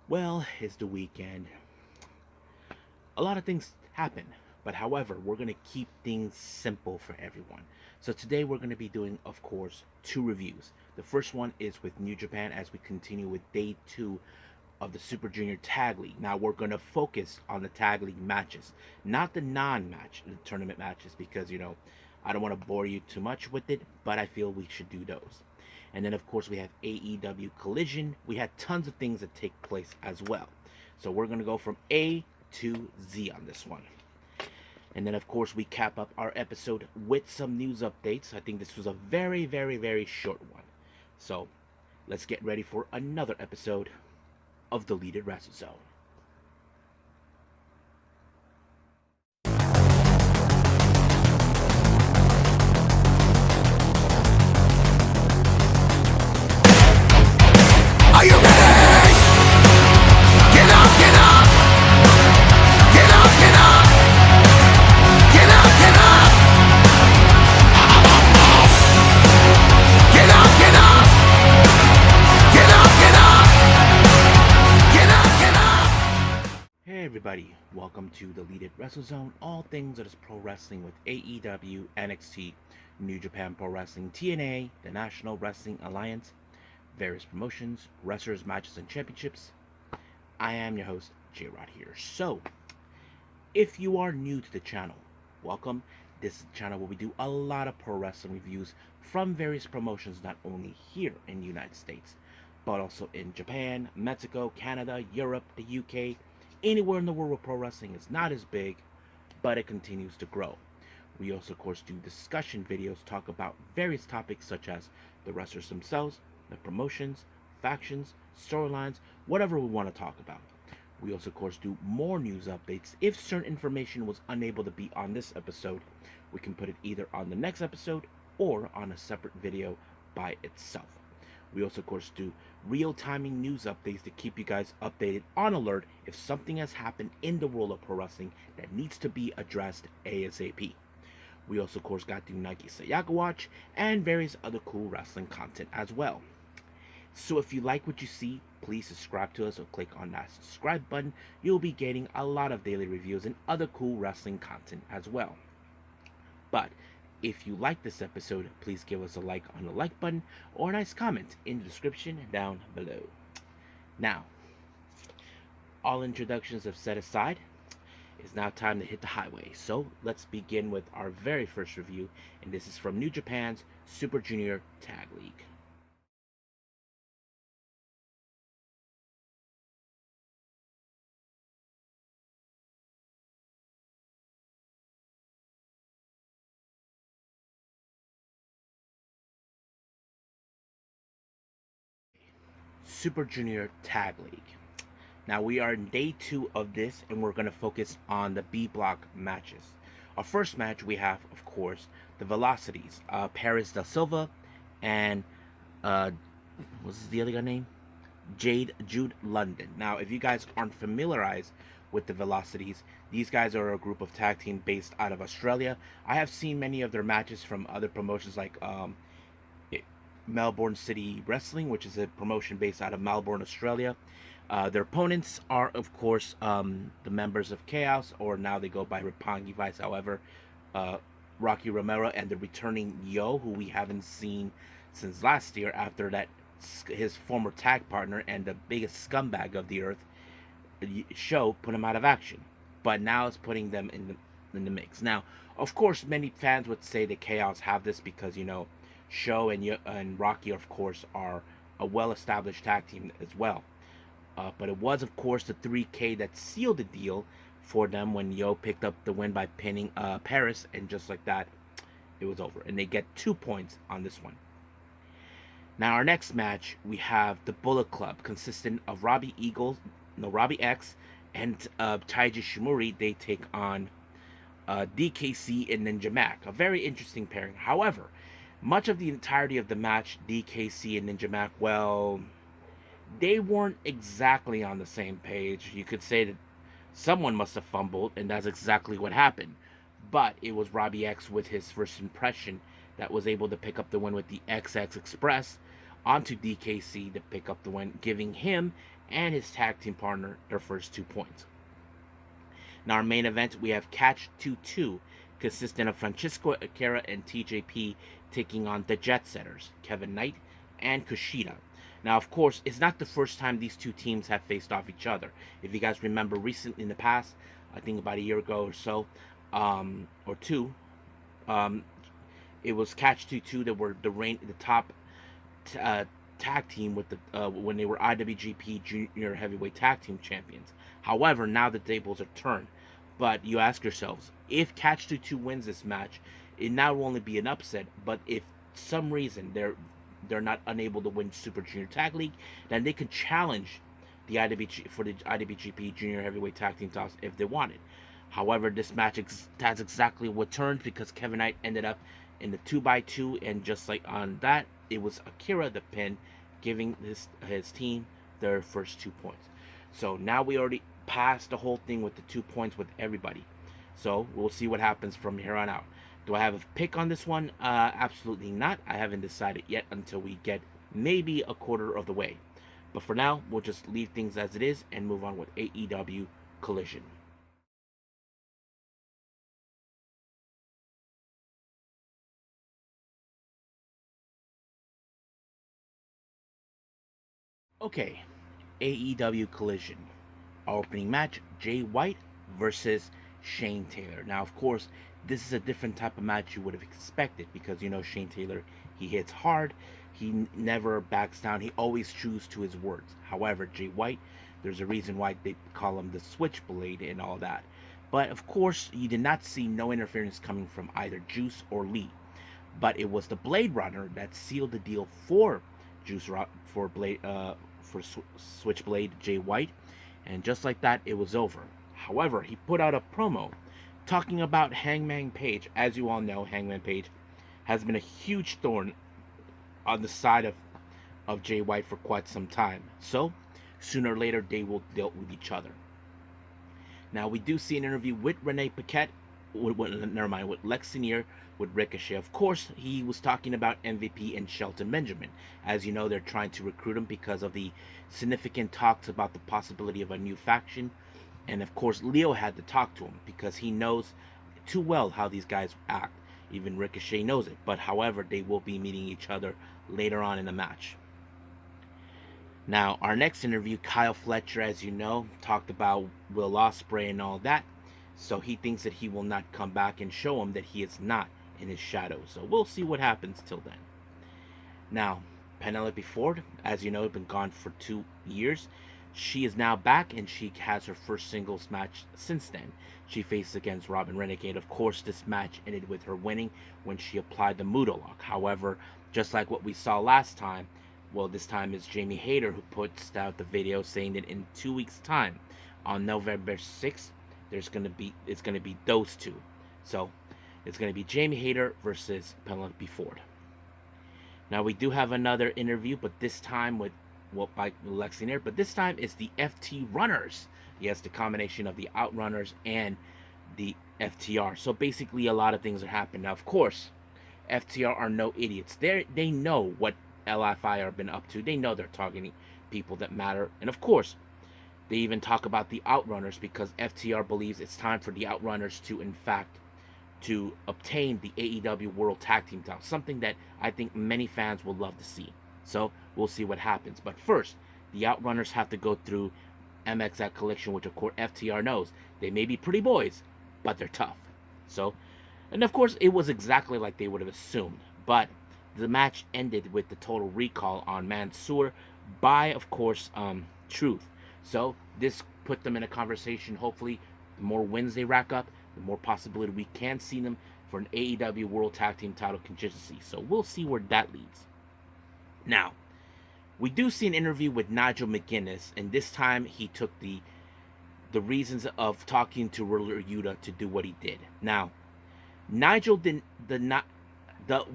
Well, it's the weekend. A lot of things happen, but however, we're going to keep things simple for everyone. So today we're going to be doing, of course, two reviews. The first one is with New Japan as we continue with day two of the Super Junior Tag League. Now we're going to focus on the Tag League matches, not the non-match, the tournament matches, because I don't want to bore you too much with it, but I feel we should do those. And then of course we have AEW Collision. We had tons of things that take place as well. So we're going to go from A to Z on this one. And then of course we cap up our episode with some news updates. I think this was a very, very, very short one. So let's get ready for another episode of the Deleted Wrestle Zone. Are you ready? Get up, get up! Get up, get up! Get up, get up! Get up, get up! Get up, get up! Get up, get up! Hey everybody, welcome to the Deleted Wrestle Zone. All things that is pro wrestling with AEW, NXT, New Japan Pro Wrestling, TNA, the National Wrestling Alliance, various promotions, wrestlers, matches, and championships. I am your host, J-Rod here. So, if you are new to the channel, welcome. This is the channel where we do a lot of pro wrestling reviews from various promotions, not only here in the United States, but also in Japan, Mexico, Canada, Europe, the UK, anywhere in the world where pro wrestling is not as big, but it continues to grow. We also, of course, do discussion videos, talk about various topics such as the wrestlers themselves, the promotions, factions, storylines, whatever we want to talk about. We also, of course, do more news updates. If certain information was unable to be on this episode, we can put it either on the next episode or on a separate video by itself. We also, of course, do real-timing news updates to keep you guys updated on alert if something has happened in the world of pro wrestling that needs to be addressed ASAP. We also, of course, got the Nike Sayaka Watch and various other cool wrestling content as well. So if you like what you see, please subscribe to us or click on that subscribe button. You'll be getting a lot of daily reviews and other cool wrestling content as well. But if you like this episode, please give us a like on the like button or a nice comment in the description down below. Now, all introductions have set aside, it's now time to hit the highway. So let's begin with our very first review, and this is from New Japan's Super Junior Tag League. Super Junior Tag League. Now we are in day two of this, and we're going to focus on the B block matches. Our first match we have, of course, the Velocities, Paris Da Silva, and what's the other guy name? Jude London. Now, if you guys aren't familiarized with the Velocities, these guys are a group of tag team based out of Australia. I have seen many of their matches from other promotions like Melbourne City Wrestling, which is a promotion based out of Melbourne, Australia. Their opponents are, of course, the members of Chaos, or now they go by Roppongi Vice. However, Rocky Romero and the returning Yo, who we haven't seen since last year after that his former tag partner and the biggest scumbag of the earth show put him out of action. But now it's putting them in the mix. Now, of course, many fans would say that Chaos have this because Show and Rocky, of course, are a well-established tag team as well. But it was, of course, the 3K that sealed the deal for them when Yo picked up the win by pinning Paris, and just like that, it was over. And they get 2 points on this one. Now, our next match, we have the Bullet Club, consisting of Robbie X, and Taiji Shimori. They take on DKC and Ninja Mac. A very interesting pairing. However, much of the entirety of the match, DKC and Ninja Mac, well, they weren't exactly on the same page. You could say that someone must have fumbled, and that's exactly what happened. But it was Robbie X with his first impression that was able to pick up the win with the XX Express onto DKC to pick up the win, giving him and his tag team partner their first 2 points. Now, our main event, we have Catch 2-2, consisting of Francisco Akira and TJP taking on the Jet Setters, Kevin Knight and Kushida. Now, of course, it's not the first time these two teams have faced off each other. If you guys remember recently in the past, I think about a year ago or so, or two, um, it was Catch 2-2 that were the top uh, tag team with the when they were IWGP Junior Heavyweight Tag Team Champions. However, now the tables are turned. But you ask yourselves, if Catch 2-2 wins this match, it not will only be an upset, but if some reason they're not unable to win Super Junior Tag League, then they could challenge the IWG for the IWGP Junior Heavyweight Tag Team titles if they wanted. However, this match has exactly what turned because Kevin Knight ended up in the 2x2, and just like on that, it was Akira the pin, giving his team their first 2 points. So now we already passed the whole thing with the 2 points with everybody. So we'll see what happens from here on out. Do I have a pick on this one? Absolutely not. I haven't decided yet until we get maybe a quarter of the way. But for now, we'll just leave things as it is and move on with AEW Collision. Okay, AEW Collision. Our opening match, Jay White versus Shane Taylor. Now, of course, this is a different type of match you would have expected because you know Shane Taylor, he hits hard, he never backs down, he always chews to his words. However, Jay White, there's a reason why they call him the Switchblade and all that. But of course, you did not see no interference coming from either Juice or Lee. But it was the Blade Runner that sealed the deal for for Switchblade Jay White, and just like that, it was over. However, he put out a promo talking about Hangman Page. As you all know, Hangman Page has been a huge thorn on the side of Jay White for quite some time. So, sooner or later, they will deal with each other. Now, we do see an interview with Renee Paquette, with Lex Senior, with Ricochet. Of course, he was talking about MVP and Shelton Benjamin. As you know, they're trying to recruit him because of the significant talks about the possibility of a new faction. And of course, Lio had to talk to him because he knows too well how these guys act. Even Ricochet knows it. But however, they will be meeting each other later on in the match. Now, our next interview, Kyle Fletcher, as you know, talked about Will Ospreay and all that. So he thinks that he will not come back and show him that he is not in his shadow. So we'll see what happens till then. Now, Penelope Ford, as you know, has been gone for 2 years. She is now back and she has her first singles match since then. She faced against Robin Renegade. Of course, this match ended with her winning when she applied the Mudo Lock. However, just like what we saw last time, well, this time it's Jamie Hayter who puts out the video saying that in 2 weeks' time, on November 6th, it's gonna be those two. So it's gonna be Jamie Hayter versus Penelope Ford. Now we do have another interview, but this time by Lex Luger, but this time it's the FT Runners. Yes, the combination of the Outrunners and the FTR. So basically a lot of things are happening. Now of course, FTR are no idiots. They know what LFI have been up to. They know they're targeting people that matter. And of course, they even talk about the Outrunners because FTR believes it's time for the Outrunners to, in fact, to obtain the AEW World Tag Team title. Something that I think many fans will love to see. So we'll see what happens. But first, the Outrunners have to go through MXX Collision, which of course FTR knows. They may be pretty boys, but they're tough. So, and of course, it was exactly like they would have assumed. But the match ended with the total recall on Mansoor by, of course, Truth. So this put them in a conversation. Hopefully, the more wins they rack up, the more possibility we can see them for an AEW World Tag Team title contingency. So we'll see where that leads. Now, we do see an interview with Nigel McGuinness, and this time he took the reasons of talking to Wheeler Yuta to do what he did. Now, Nigel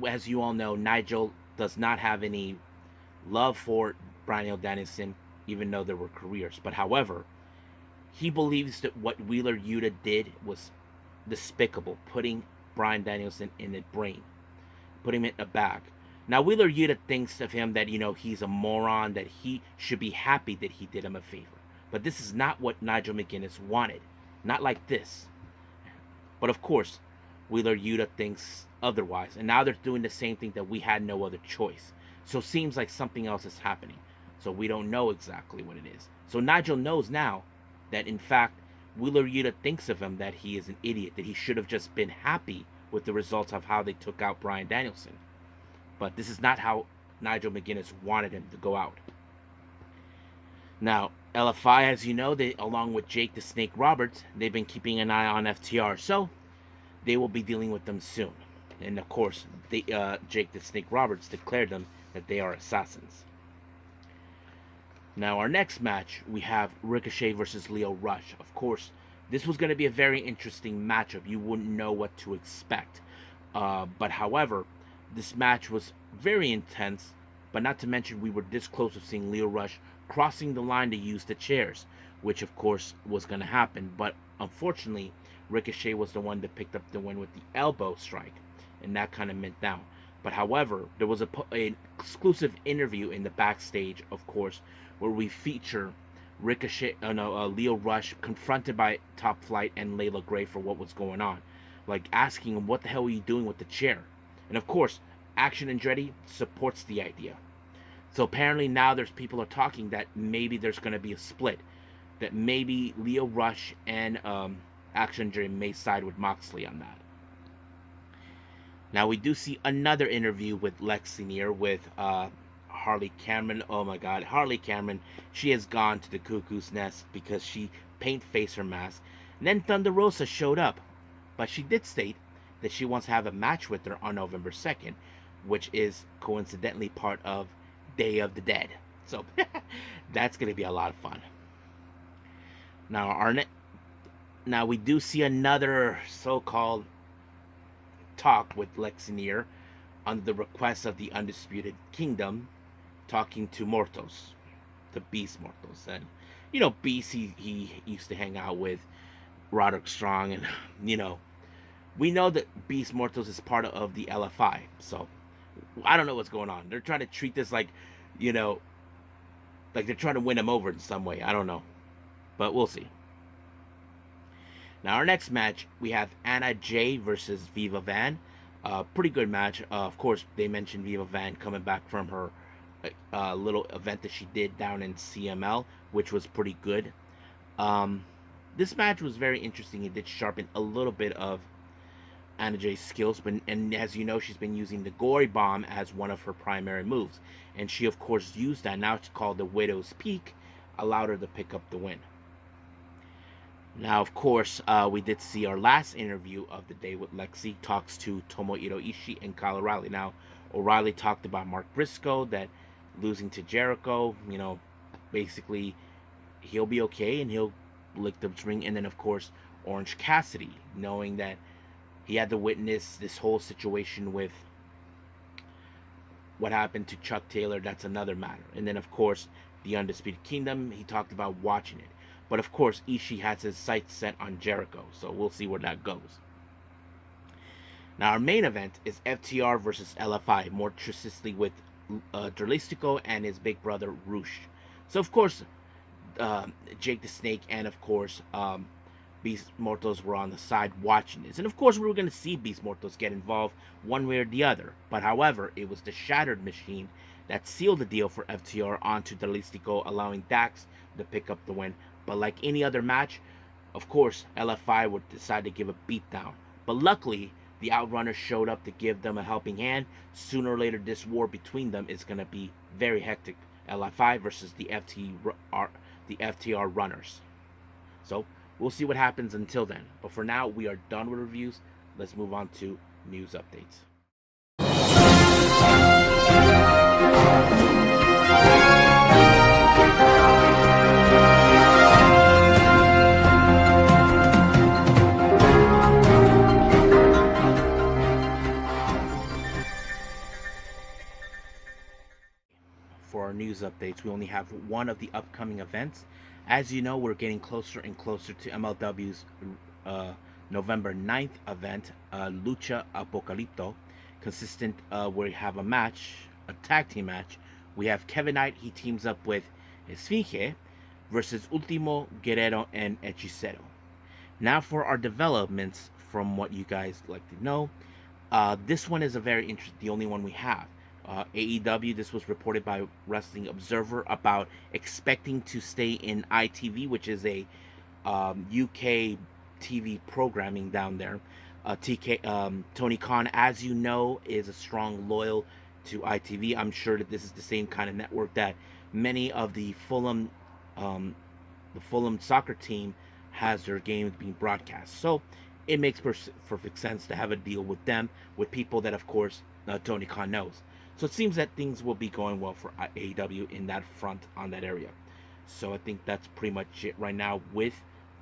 as you all know, Nigel does not have any love for Bryan Danielson, even though there were careers. But however, he believes that what Wheeler Yuta did was despicable, putting Bryan Danielson in a brain, putting him in a bag. Now, Wheeler Yuta thinks of him that, he's a moron, that he should be happy that he did him a favor. But this is not what Nigel McGuinness wanted. Not like this. But of course, Wheeler Yuta thinks otherwise. And now they're doing the same thing that we had no other choice. So it seems like something else is happening. So we don't know exactly what it is. So Nigel knows now that, in fact, Wheeler Yuta thinks of him that he is an idiot, that he should have just been happy with the results of how they took out Bryan Danielson. But this is not how Nigel McGuinness wanted him to go out. Now, LFI, as you know, they, along with Jake the Snake Roberts, they've been keeping an eye on FTR, so they will be dealing with them soon. And of course, Jake the Snake Roberts declared them that they are assassins. Now, our next match, we have Ricochet versus Lio Rush. Of course, this was going to be a very interesting matchup. You wouldn't know what to expect. But however, this match was very intense, but not to mention we were this close to seeing Lio Rush crossing the line to use the chairs, which of course was going to happen. But unfortunately, Ricochet was the one that picked up the win with the elbow strike, and that kind of meant down. But however, there was an exclusive interview in the backstage, of course, where we feature Lio Rush confronted by Top Flight and Layla Gray for what was going on, like asking him, "What the hell are you doing with the chair?" And of course, Action Andretti supports the idea. So apparently now there's people are talking that maybe there's going to be a split, that maybe Lio Rush and Action Andretti may side with Moxley on that. Now we do see another interview with Lex Senior with Harley Cameron. Oh my God, Harley Cameron. She has gone to the cuckoo's nest because she paint-faced her mask. And then Thunder Rosa showed up, but she did state that she wants to have a match with her on November 2nd, which is coincidentally part of Day of the Dead. So that's going to be a lot of fun. Now we do see another so-called talk with Lex Senior under the request of the Undisputed Kingdom, talking to Mortos, the Beast Mortos. And Beast, he used to hang out with Roderick Strong, and we know that Beast Mortos is part of the LFI. So I don't know what's going on. They're trying to treat this like they're trying to win him over in some way. I don't know, but we'll see. Now, our next match, we have Anna Jay versus Viva Van. Pretty good match. Of course, they mentioned Viva Van coming back from her little event that she did down in CML, which was pretty good. This match was very interesting. It did sharpen a little bit of Anna Jay's skills, and as you know, she's been using the Gory Bomb as one of her primary moves. And she, of course, used that. Now it's called the Widow's Peak, allowed her to pick up the win. Now, of course, we did see our last interview of the day with Lexi, talks to Tomohiro Ishii and Kyle O'Reilly. Now, O'Reilly talked about Mark Briscoe, that losing to Jericho, basically he'll be okay and he'll lick the ring. And then, of course, Orange Cassidy, knowing that he had to witness this whole situation with what happened to Chuck Taylor. That's another matter. And then, of course, the Undisputed Kingdom, he talked about watching it. But of course, Ishii has his sights set on Jericho, so we'll see where that goes. Now, our main event is FTR versus LFI, more precisely with Dralistico and his big brother Rush. So, of course, Jake the Snake and, of course, Beast Mortos were on the side watching this. And, of course, we were going to see Beast Mortos get involved one way or the other. But, however, it was the Shattered Machine that sealed the deal for FTR onto Dralistico, allowing Dax to pick up the win. But like any other match, of course, LFI would decide to give a beatdown. But luckily, the Outrunners showed up to give them a helping hand. Sooner or later, this war between them is going to be very hectic. LFI versus the FTR Runners. So, we'll see what happens until then. But for now, we are done with reviews. Let's move on to news updates. For our news updates, we only have one of the upcoming events. As you know, we're getting closer and closer to MLW's November 9th event, Lucha Apocalipto. consistent where we have a tag team match. We have Kevin Knight. He teams up with Esfinge versus Ultimo Guerrero and Hechicero. Now for our developments from what you guys like to know. This one is a very interesting, the only one we have. AEW, this was reported by Wrestling Observer about expecting to stay in ITV, which is a UK TV programming down there. Tony Khan, as you know, is a strong loyal to ITV. I'm sure that this is the same kind of network that many of the Fulham soccer team has their games being broadcast. So it makes perfect sense to have a deal with them, with people that, of course, Tony Khan knows. So it seems that things will be going well for AEW in that front on that area. So I think that's pretty much it right now with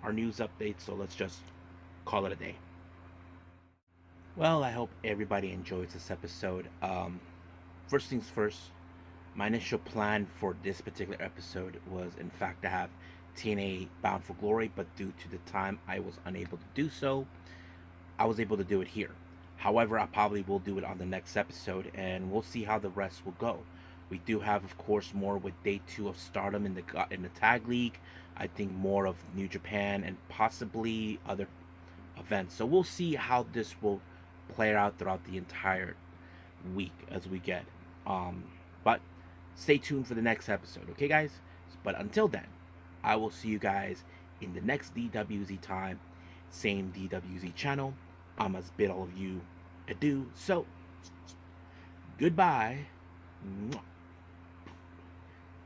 our news update. So let's just call it a day. Well, I hope everybody enjoys this episode. First things first, my initial plan for this particular episode was, in fact, to have TNA Bound for Glory, but due to the time, I was unable to do so. I was able to do it here. However, I probably will do it on the next episode, and we'll see how the rest will go. We do have, of course, more with Day 2 of Stardom in the Tag League. I think more of New Japan and possibly other events. So we'll see how this will play out throughout the entire week as we get. But stay tuned for the next episode, okay, guys? But until then, I will see you guys in the next DWZ time, same DWZ channel. I must bid all of you adieu. So, goodbye,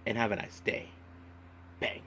and have a nice day. Bang.